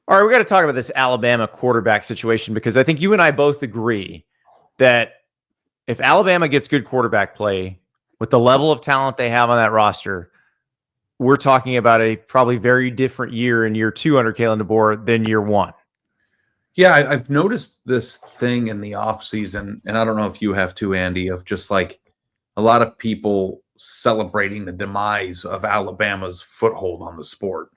All right, we got to talk about this Alabama quarterback situation because I think you and I both agree that if Alabama gets good quarterback play with the level of talent they have on that roster, we're talking about a probably very different year in year 2 under Kalen DeBoer than year 1. Yeah, I've noticed this thing in the offseason, and I don't know if you have too, Andy, of just like a lot of people celebrating the demise of Alabama's foothold on the sport.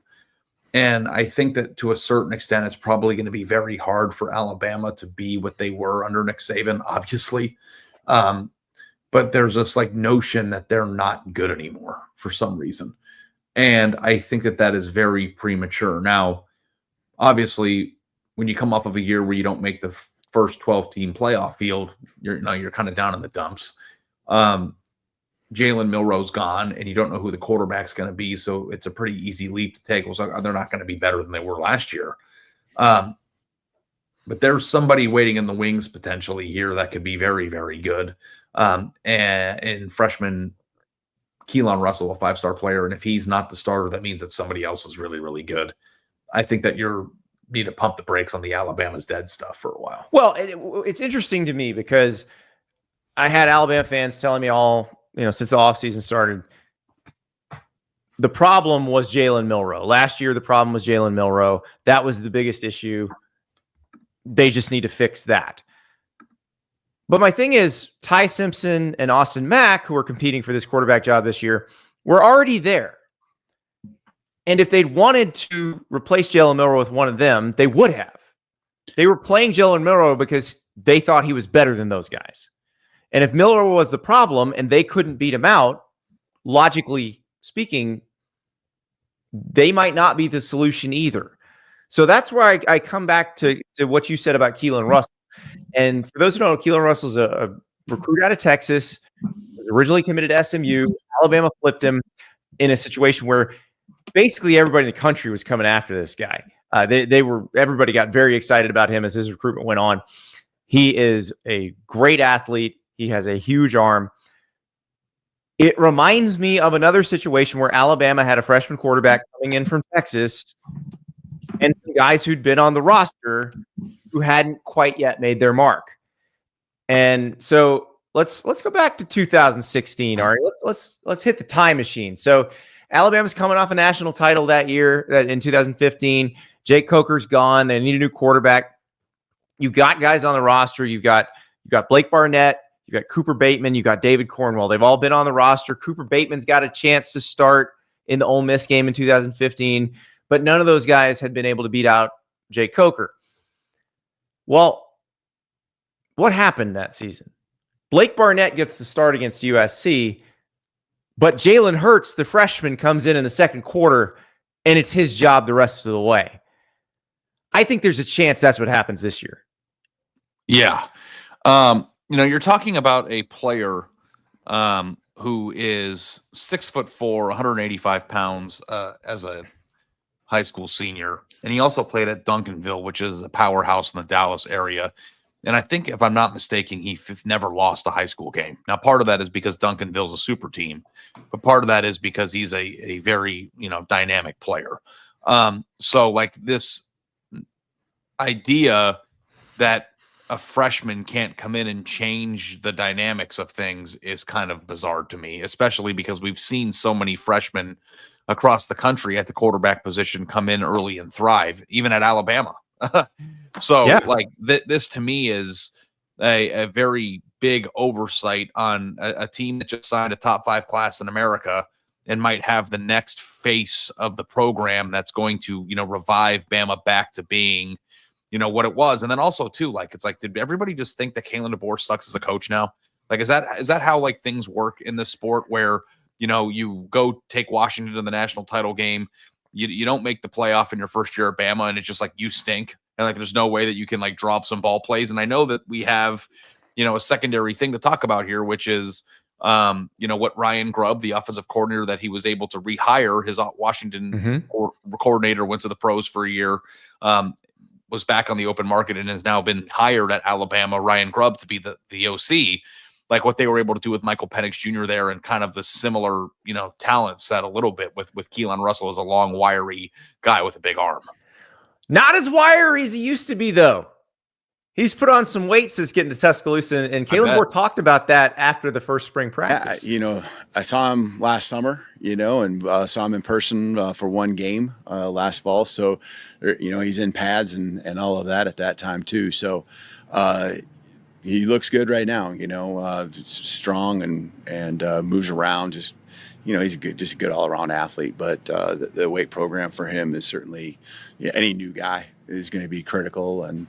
And I think that to a certain extent, it's probably going to be very hard for Alabama to be what they were under Nick Saban, obviously. But there's this like notion that they're not good anymore for some reason. And I think that that is very premature. Now, obviously, when you come off of a year where you don't make the first 12-team playoff field, you're kind of down in the dumps. Jalen Milroe's gone, and you don't know who the quarterback's going to be, so it's a pretty easy leap to take. So they're not going to be better than they were last year. But there's somebody waiting in the wings potentially here that could be very, very good. And freshman Keelon Russell, a 5-star player, and if he's not the starter, that means that somebody else is really, really good. I think that you need to pump the brakes on the Alabama's dead stuff for a while. Well, it's interesting to me because I had Alabama fans telling me all, since the offseason started, the problem was Jalen Milroe. Last year, the problem was Jalen Milroe. That was the biggest issue. They just need to fix that. But my thing is, Ty Simpson and Austin Mack, who are competing for this quarterback job this year, were already there. And if they'd wanted to replace Jalen Milroe with one of them, they would have. They were playing Jalen Milroe because they thought he was better than those guys. And if Milroe was the problem and they couldn't beat him out, logically speaking, they might not be the solution either. So that's where I come back to what you said about Keelon Russell. And for those who don't know, Keelon Russell's a recruit out of Texas, was originally committed to SMU. Alabama flipped him in a situation where basically everybody in the country was coming after this guy. Everybody got very excited about him as his recruitment went on. He is a great athlete. He has a huge arm. It reminds me of another situation where Alabama had a freshman quarterback coming in from Texas and some guys who'd been on the roster who hadn't quite yet made their mark. And so let's go back to 2016. All right, let's hit the time machine. So Alabama's coming off a national title that year, in 2015. Jake Coker's gone. They need a new quarterback. You got guys on the roster. You got Blake Barnett. You got Cooper Bateman. You got David Cornwell. They've all been on the roster. Cooper Bateman's got a chance to start in the Ole Miss game in 2015, but none of those guys had been able to beat out Jake Coker. Well, what happened that season? Blake Barnett gets the start against USC, but Jalen Hurts, the freshman, comes in the second quarter, and it's his job the rest of the way. I think there's a chance that's what happens this year. Yeah. You're talking about a player who is 6'4", 185 pounds as a high school senior. And he also played at Duncanville, which is a powerhouse in the Dallas area. And I think, if I'm not mistaken, he never lost a high school game. Now, part of that is because Duncanville's a super team, but part of that is because he's a very, dynamic player. So like this idea that a freshman can't come in and change the dynamics of things is kind of bizarre to me, especially because we've seen so many freshmen across the country at the quarterback position come in early and thrive, even at Alabama. So yeah. This to me is a very big oversight on a team that just signed a top 5 class in America and might have the next face of the program that's going to, revive Bama back to being, what it was. And then also too, did everybody just think that Kalen DeBoer sucks as a coach now? Is that how things work in this sport where, you go take Washington to the national title game, you don't make the playoff in your first year at Bama, and it's just you stink. And there's no way that you can drop some ball plays. And I know that we have, a secondary thing to talk about here, which is, what Ryan Grubb, the offensive coordinator that he was able to rehire, his Washington coordinator, went to the pros for a year, was back on the open market and has now been hired at Alabama, Ryan Grubb, to be the OC. What they were able to do with Michael Penix Jr. there, and kind of the similar, talent set a little bit with Keelon Russell as a long, wiry guy with a big arm. Not as wiry as he used to be, though. He's put on some weight since getting to Tuscaloosa, and Kalen DeBoer talked about that after the first spring practice. I saw him last summer, and saw him in person for one game last fall. So, he's in pads and all of that at that time too. So, he looks good right now. Strong and moves around. Just, he's a good all around athlete. But the weight program for him is certainly any new guy is going to be critical, and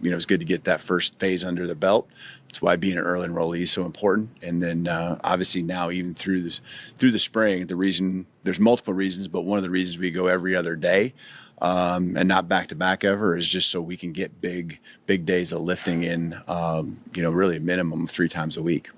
it's good to get that first phase under the belt. That's why being an early enrollee is so important. And then obviously now, even through the spring, there's multiple reasons, but one of the reasons we go every other day and not back to back ever is just so we can get big days of lifting in, really a minimum of 3 times a week.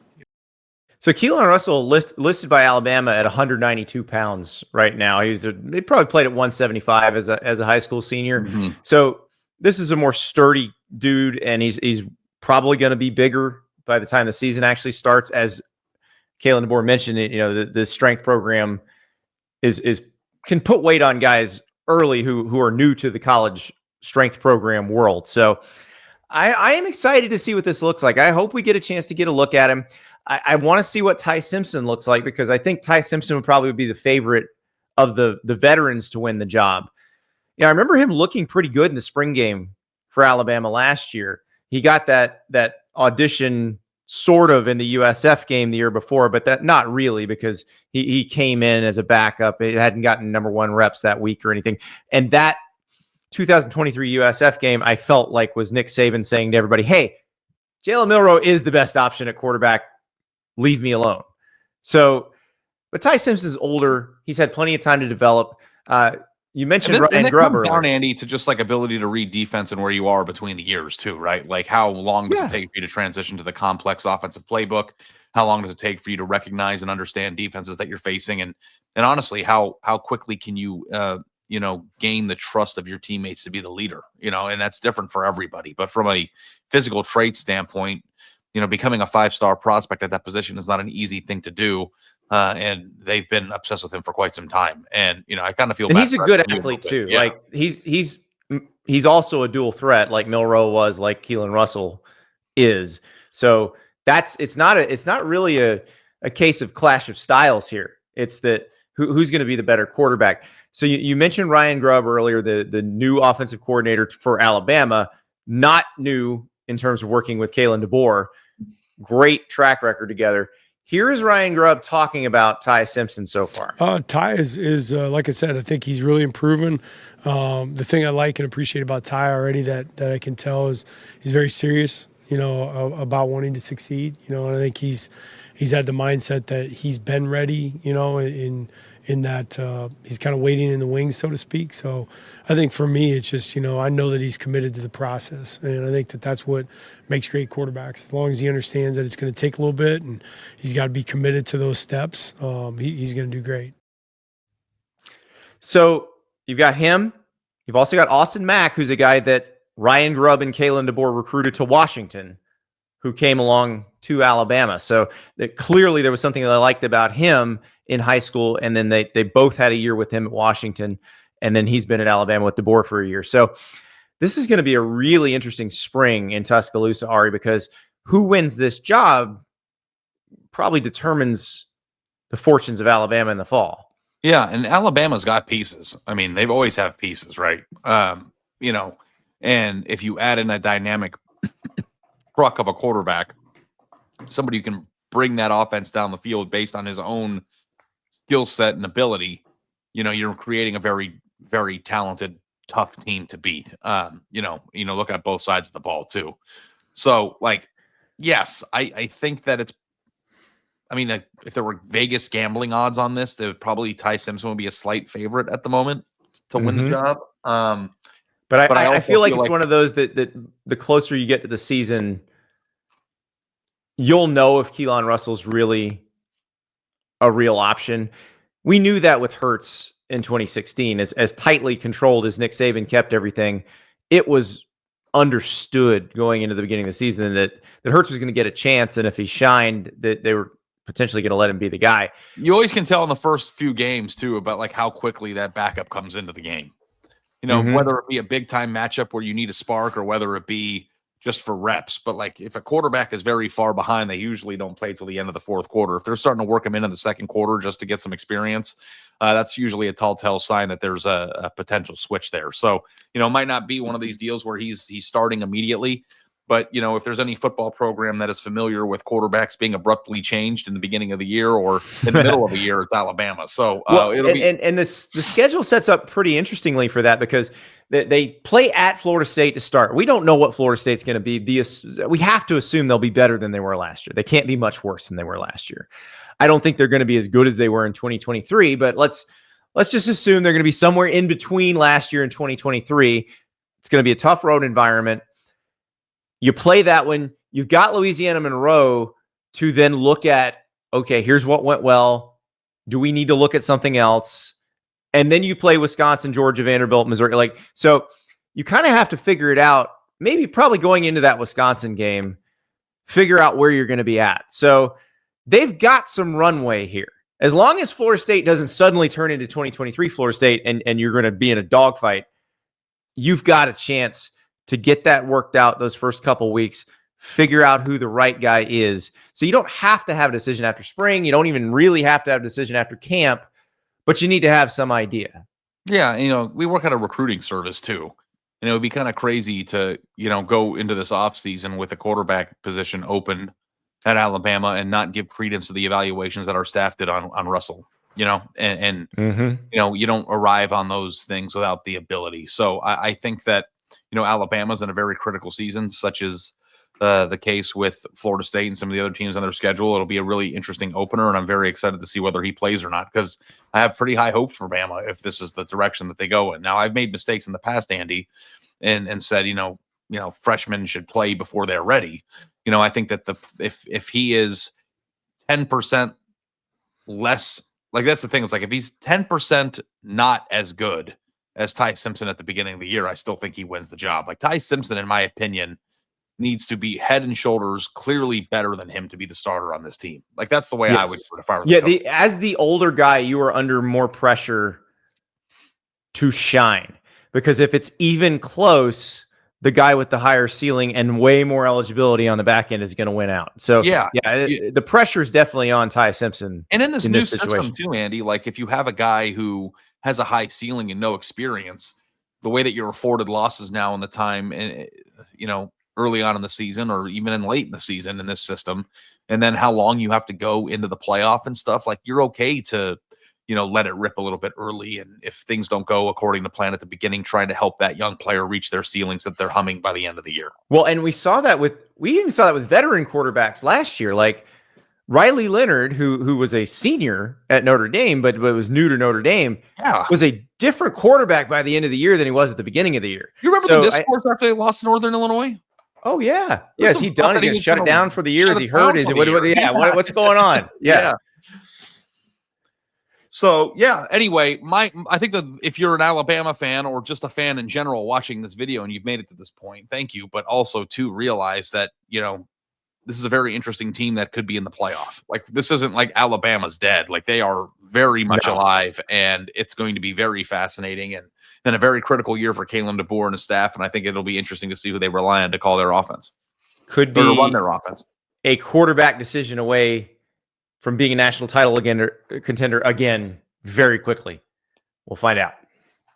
So Keelon Russell listed by Alabama at 192 pounds right now. He probably played at 175 as a high school senior. Mm-hmm. So this is a more sturdy dude, and he's probably going to be bigger by the time the season actually starts. As Kalen DeBoer mentioned, the strength program can put weight on guys early who are new to the college strength program world. So I am excited to see what this looks like. I hope we get a chance to get a look at him. I want to see what Ty Simpson looks like, because I think Ty Simpson would probably be the favorite of the veterans to win the job. I remember him looking pretty good in the spring game for Alabama last year. He got that audition sort of in the USF game the year before, but that not really, because he came in as a backup. It hadn't gotten number 1 reps that week or anything. And that 2023 USF game, I felt like was Nick Saban saying to everybody, hey, Jalen Milroe is the best option at quarterback. Leave me alone. So, but Ty Simpson's older. He's had plenty of time to develop. You mentioned Ryan Grubb earlier. Down, Andy, to just like ability to read defense and where you are between the years too, right? Like how long does it take for you to transition to the complex offensive playbook? How long does it take for you to recognize and understand defenses that you're facing? And honestly, how quickly can you gain the trust of your teammates to be the leader? And that's different for everybody. But from a physical trait standpoint, becoming a 5-star prospect at that position is not an easy thing to do. And they've been obsessed with him for quite some time. And, I kind of feel bad. And he's a good athlete too. Yeah. Like he's also a dual threat, like Milroe was, like Keelon Russell is. So it's not really a case of clash of styles here. It's that who's going to be the better quarterback. So you mentioned Ryan Grubb earlier, the new offensive coordinator for Alabama, not new in terms of working with Kalen DeBoer. Great track record together. Here is Ryan Grubb talking about Ty Simpson so far. Ty is like I said, I think he's really improving. The thing I like and appreciate about Ty already that I can tell is he's very serious, about wanting to succeed. And I think he's had the mindset that he's been ready, in that he's kind of waiting in the wings, so to speak. So I think for me, it's just, I know that he's committed to the process. And I think that that's what makes great quarterbacks. As long as he understands that it's going to take a little bit and he's got to be committed to those steps, he's going to do great. So you've got him. You've also got Austin Mack, who's a guy that Ryan Grubb and Kalen DeBoer recruited to Washington, who came along to Alabama. So clearly there was something that I liked about him in high school, and then they both had a year with him at Washington, and then he's been at Alabama with DeBoer for a year. So this is going to be a really interesting spring in Tuscaloosa, Ari, because who wins this job probably determines the fortunes of Alabama in the fall. Yeah, and Alabama's got pieces. I mean, they've always have pieces, right? And if you add in a dynamic truck of a quarterback, somebody who can bring that offense down the field based on his own skill set and ability, you're creating a very, very talented, tough team to beat. Look at both sides of the ball too. So, yes, I think that if there were Vegas gambling odds on this, probably Ty Simpson would be a slight favorite at the moment to win the job. But I feel like it's one of those that the closer you get to the season, you'll know if Keelon Russell's really a real option. We knew that with Hurts in 2016, as tightly controlled as Nick Saban kept everything, it was understood going into the beginning of the season that Hurts was going to get a chance, and if he shined, that they were potentially going to let him be the guy. You always can tell in the first few games too about how quickly that backup comes into the game. whether it be a big time matchup where you need a spark or whether it be just for reps. But like if a quarterback is very far behind, they usually don't play till the end of the fourth quarter. If they're starting to work him in the second quarter just to get some experience, that's usually a telltale sign that there's a potential switch there. So, it might not be one of these deals where he's starting immediately. But, if there's any football program that is familiar with quarterbacks being abruptly changed in the beginning of the year or in the middle of the year, it's Alabama. So the schedule sets up pretty interestingly for that because they play at Florida State to start. We don't know what Florida State's going to be. We have to assume they'll be better than they were last year. They can't be much worse than they were last year. I don't think they're going to be as good as they were in 2023, but let's just assume they're going to be somewhere in between last year and 2023. It's going to be a tough road environment. You play that one, you've got Louisiana Monroe to then look at, okay, here's what went well. Do we need to look at something else? And then you play Wisconsin, Georgia, Vanderbilt, Missouri. So you kind of have to figure it out, maybe probably going into that Wisconsin game, figure out where you're going to be at. So they've got some runway here. As long as Florida State doesn't suddenly turn into 2023 Florida State and you're going to be in a dogfight, you've got a chance to get that worked out those first couple weeks, figure out who the right guy is. So you don't have to have a decision after spring. You don't even really have to have a decision after camp, but you need to have some idea. Yeah, we work at a recruiting service too. It would be kind of crazy to, go into this offseason with a quarterback position open at Alabama and not give credence to the evaluations that our staff did on Russell. You don't arrive on those things without the ability. So I think that Alabama's in a very critical season, such as the case with Florida State and some of the other teams on their schedule. It'll be a really interesting opener, and I'm very excited to see whether he plays or not, because I have pretty high hopes for Bama if this is the direction that they go in. Now, I've made mistakes in the past, Andy, and said, freshmen should play before they're ready. I think that if he is 10% less, like that's the thing. It's like if he's 10% not as good as Ty Simpson at the beginning of the year, I still think he wins the job. Like Ty Simpson, in my opinion, needs to be head and shoulders clearly better than him to be the starter on this team. Like that's the way I would do it if I were as the older guy, you are under more pressure to shine, because if it's even close, the guy with the higher ceiling and way more eligibility on the back end is going to win out. So the pressure is definitely on Ty Simpson. And in this new system too, Andy, like if you have a guy who has a high ceiling and no experience, the way that you're afforded losses now in the time, and early on in the season or even in late in the season in this system, and then how long you have to go into the playoff and stuff, like you're okay to, let it rip a little bit early. And if things don't go according to plan at the beginning, trying to help that young player reach their ceilings that they're humming by the end of the year. Well, and we even saw that with veteran quarterbacks last year, like Riley Leonard, who was a senior at Notre Dame, but was new to Notre Dame, was a different quarterback by the end of the year than he was at the beginning of the year. You remember the discourse after they lost to Northern Illinois? Oh yeah. Yeah. Is he done? Is he going to shut it down for the year? Is he hurt? Is it what's going on? Yeah. So anyway, I think that if you're an Alabama fan or just a fan in general watching this video and you've made it to this point, thank you. But also to realize that, this is a very interesting team that could be in the playoff. Like this isn't like Alabama's dead. Like they are very much alive, and it's going to be very fascinating and a very critical year for Kalen DeBoer and his staff. And I think it'll be interesting to see who they rely on to call their offense. Could be to run their offense. A quarterback decision away from being a national title contender again very quickly. We'll find out.